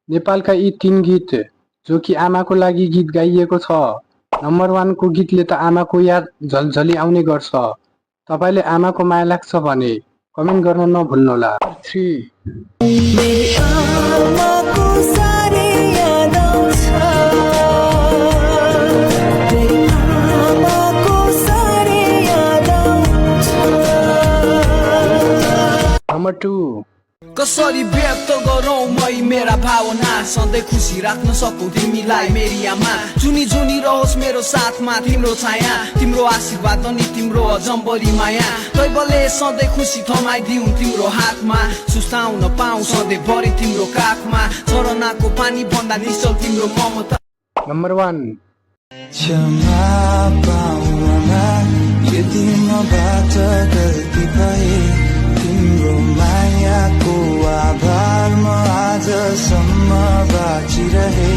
नेपालका यी 3 गीत जो कि आमाको लागि गीत गाइएको छ। नम्बर 1 को गीतले त आमाको याद झलझली आउने गर्छ। तपाईले आमाको माया लाग्छ भने कमेन्ट गर्न नभुल्नुहोला। 3 नम्बर 2 कसरी व्यक्त गरौँ मै मेरा भावना सधैँ खुसी राख्न सकौ तिमीलाई मेरी आमा जुनी जुनी रहोस् मेरो साथमा तिम्रो छाया तिम्रो आशीर्वाद अनि तिम्रो अजम्बरी माया दैवले सधैँ खुसी थमाइदिउँ तिम्रो हातमा सुस्ताउन पाऊँ सधैँ भरि तिम्रो काखमा झरनाको पानी भन्दा निश्चल तिम्रो ममता। नम्बर 1 क्षमा पाउनमा यदि मबाट गल्ती भए तिम्रो मायाको आभार म आजसम्म बाँचिरहे।